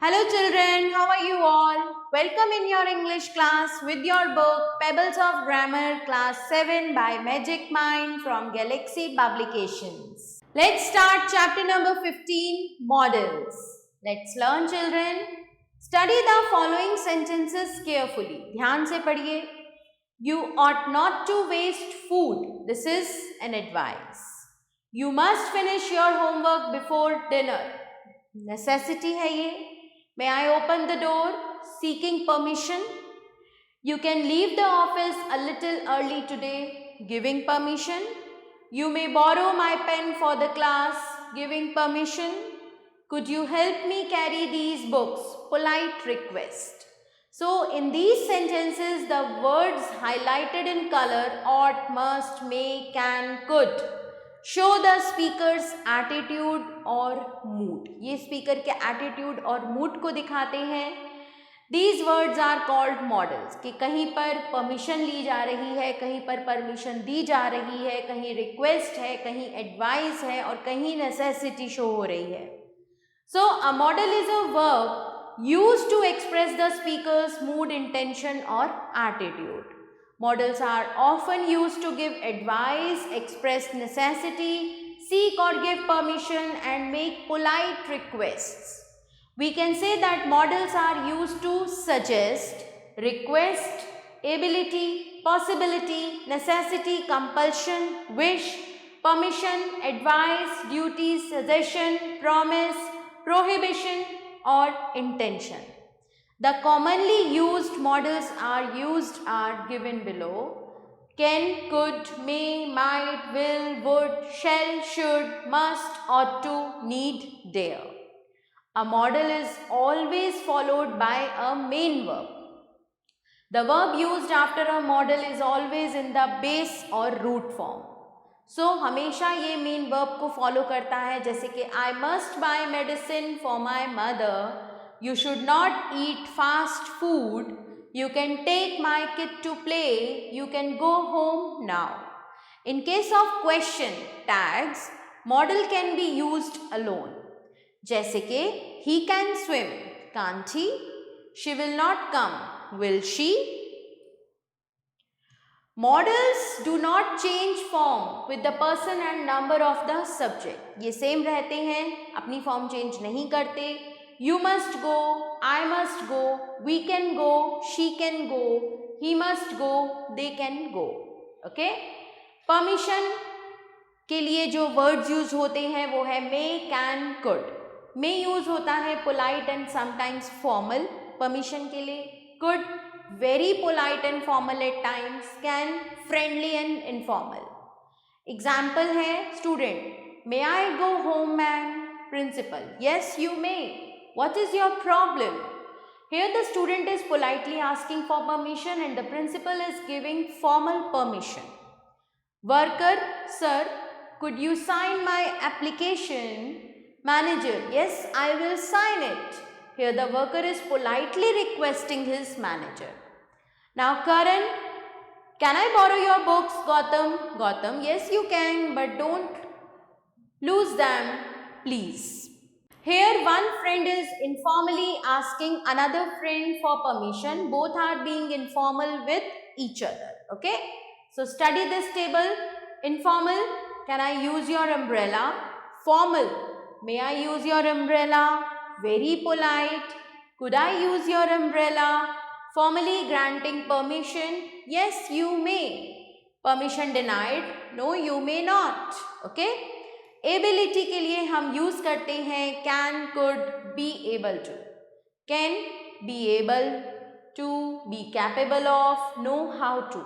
Hello children, how are you all? Welcome in your English class with your book Pebbles of Grammar Class 7 by Magic Mind from Galaxy Publications. Let's start chapter number 15, Models. Let's learn children. Study the following sentences carefully. ध्यान से पढ़िए. You ought not to waste food. This is an advice. You must finish your homework before dinner. Necessity है ये. May I open the door? Seeking permission. You can leave the office a little early today. Giving permission. You may borrow my pen for the class. Giving permission. Could you help me carry these books? Polite request. So, in these sentences, the words highlighted in color ought, must, may, can, could show the speaker's attitude और mood. ये speaker के attitude और mood को दिखाते हैं. These words are called modals. कि कहीं पर परमिशन ली जा रही है, कहीं पर परमिशन दी जा रही है, कहीं रिक्वेस्ट है, कहीं एडवाइस है और कहीं नेसेसिटी शो हो रही है. So a model is a verb used to express the speaker's mood, intention और attitude. Modals are often used to give advice, express necessity, seek or give permission and make polite requests. We can say that modals are used to suggest, request, ability, possibility, necessity, compulsion, wish, permission, advice, duty, suggestion, promise, prohibition or intention. The commonly used modals are given below. Can, could, may, might, will, would, shall, should, must, ought to, need, dare. A modal is always followed by a main verb. The verb used after a modal is always in the base or root form. So, हमेशा ये main verb को follow करता है. जैसे कि I must buy medicine for my mother. You should not eat fast food. You can take my kid to play. You can go home now. In case of question tags, modal can be used alone. जैसे कि he can swim. Can't he? She will not come. Will she? Modals do not change form with the person and number of the subject. ये same रहते हैं, अपनी form change नहीं करते. You must go, I must go, we can go, she can go, he must go, they can go. Okay? Permission के लिए जो words use होते हैं वो है may, can, could. May use होता है polite and sometimes formal permission के लिए. Could very polite and formal at times. Can friendly and informal. Example है student. May I go home, ma'am? Principal. Yes, you may. What is your problem? Here the student is politely asking for permission and the principal is giving formal permission. Worker, sir, could you sign my application? Manager, yes, I will sign it. Here the worker is politely requesting his manager. Now Karan, can I borrow your books? Gautam, Gautam, yes you can, but don't lose them, please. Here one friend is informally asking another friend for permission. Both are being informal with each other. Okay. So study this table. Informal. Can I use your umbrella? Formal. May I use your umbrella? Very polite. Could I use your umbrella? Formally granting permission. Yes, you may. Permission denied. No, you may not. Okay. Ability के लिए हम use करते हैं can, could, be able to. Can, be able to, be capable of, know how to.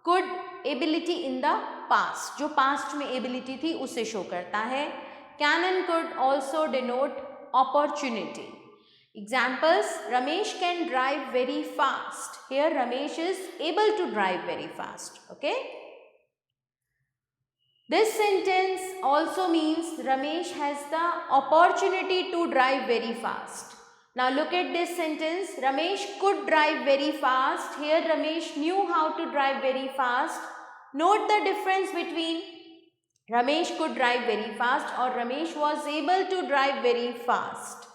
Could, ability in the past, जो past में ability थी उसे show करता है. Can and could also denote opportunity. Examples, Ramesh can drive very fast. Here Ramesh is able to drive very fast. Okay. This sentence also means Ramesh has the opportunity to drive very fast. Now look at this sentence. Ramesh could drive very fast. Here Ramesh knew how to drive very fast. Note the difference between Ramesh could drive very fast or Ramesh was able to drive very fast.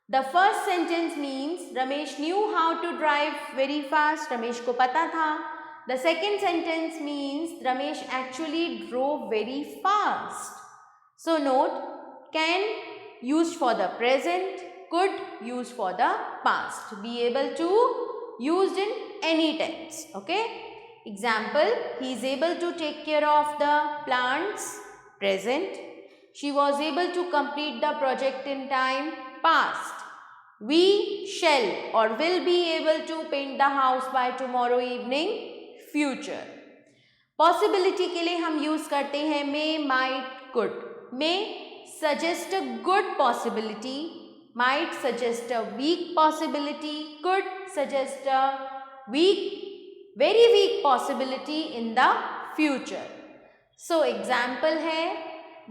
The first sentence means Ramesh knew how to drive very fast. Ramesh को पता था. The second sentence means Ramesh actually drove very fast. So note, can used for the present, could used for the past. Be able to used in any tense. Okay. Example, he is able to take care of the plants, present. She was able to complete the project in time, past. We shall or will be able to paint the house by tomorrow evening, future. Possibility के लिए हम use करते हैं may, might, could. May suggest a good possibility, might suggest a weak possibility, could suggest a very weak possibility in the future. So example है,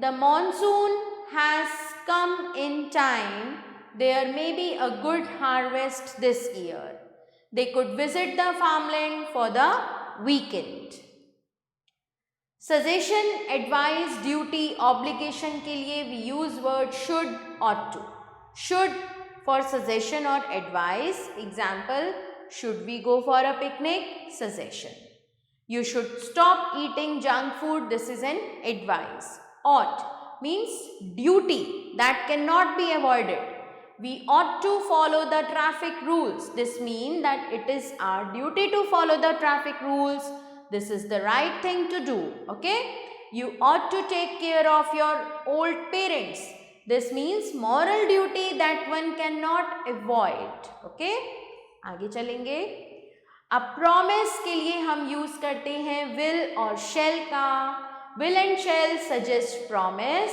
the monsoon has come in time. There may be a good harvest this year. They could visit the farmland for the weekend. Suggestion, advice, duty, obligation के लिए we use word should, ought to. Should for suggestion or advice. Example, should we go for a picnic? Suggestion. You should stop eating junk food. This is an advice. Ought means duty that cannot be avoided. We ought to follow the traffic rules. This means that it is our duty to follow the traffic rules. This is the right thing to do. Okay. You ought to take care of your old parents. This means moral duty that one cannot avoid. Okay. आगे चलेंगे. अब promise के लिए हम use करते हैं will और shall का. Will and shall suggest promise.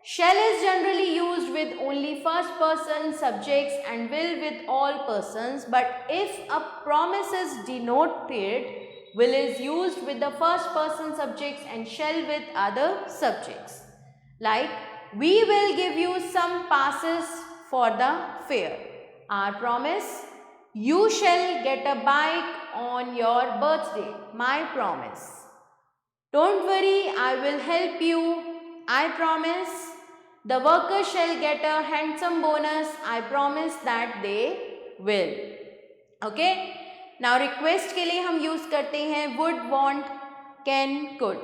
Shall is generally used with only first person subjects and will with all persons. But if a promise is denoted, will is used with the first person subjects and shall with other subjects. Like, we will give you some passes for the fair. Our promise, you shall get a bike on your birthday. My promise. Don't worry, I will help you. I promise. The workers shall get a handsome bonus. I promise that they will. Okay. Now request के लिए हम use करते हैं would, want, can, could.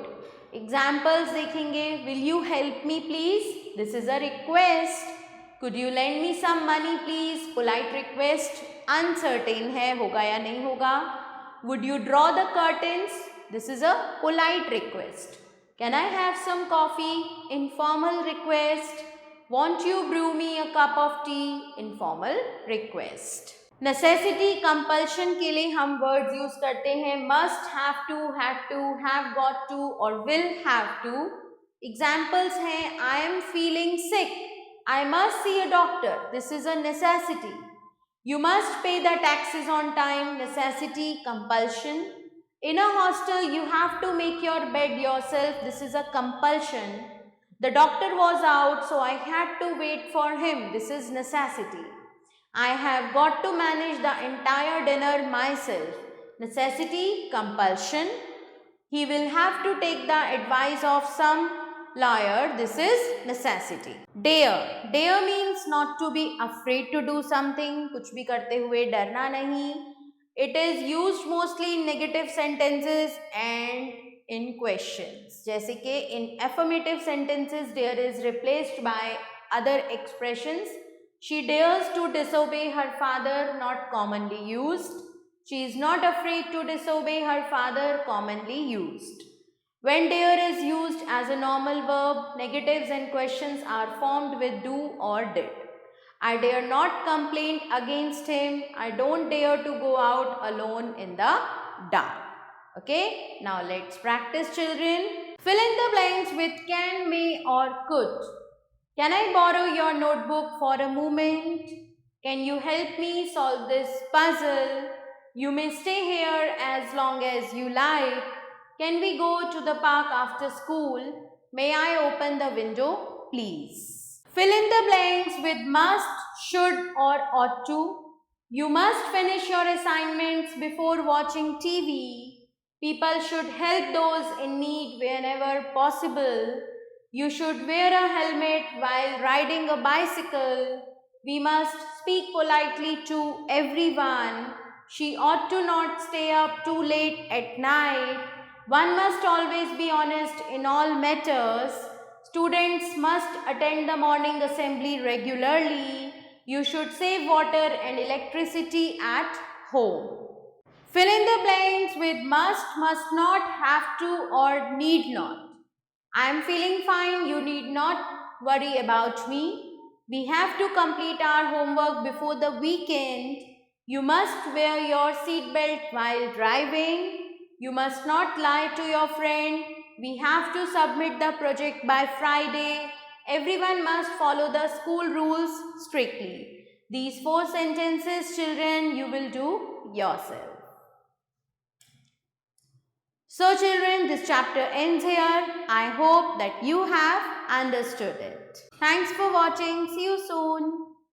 Examples देखेंगे. Will you help me please? This is a request. Could you lend me some money please? Polite request. Uncertain है होगा या नहीं होगा. Would you draw the curtains? This is a polite request. Can I have some coffee? Informal request. Won't you brew me a cup of tea? Informal request. Necessity, compulsion के लिए हम words use करते हैं must, have to, have got to और will have to. Examples हैं I am feeling sick. I must see a doctor. This is a necessity. You must pay the taxes on time. Necessity, compulsion. In a hostel, you have to make your bed yourself. This is a compulsion. The doctor was out, so I had to wait for him. This is necessity. I have got to manage the entire dinner myself. Necessity, compulsion. He will have to take the advice of some lawyer. This is necessity. Dare. Dare means not to be afraid to do something. कुछ भी करते हुए डरना नहीं. It is used mostly in negative sentences and in questions. जैसे कि in affirmative sentences dare is replaced by other expressions. She dares to disobey her father, not commonly used. She is not afraid to disobey her father, commonly used. When dare is used as a normal verb, negatives and questions are formed with do or did. I dare not complain against him. I don't dare to go out alone in the dark. Okay, now let's practice, children. Fill in the blanks with can, may or could. Can I borrow your notebook for a moment? Can you help me solve this puzzle? You may stay here as long as you like. Can we go to the park after school? May I open the window, please? Fill in the blanks with must, should or ought to. You must finish your assignments before watching TV. People should help those in need whenever possible. You should wear a helmet while riding a bicycle. We must speak politely to everyone. She ought to not stay up too late at night. One must always be honest in all matters. Students must attend the morning assembly regularly. You should save water and electricity at home. Fill in the blanks with must not, have to, or need not. I am feeling fine, you need not worry about me. We have to complete our homework before the weekend. You must wear your seatbelt while driving. You must not lie to your friend. We have to submit the project by Friday. Everyone must follow the school rules strictly. These 4 sentences, children, you will do yourself. So children, this chapter ends here. I hope that you have understood it. Thanks for watching. See you soon.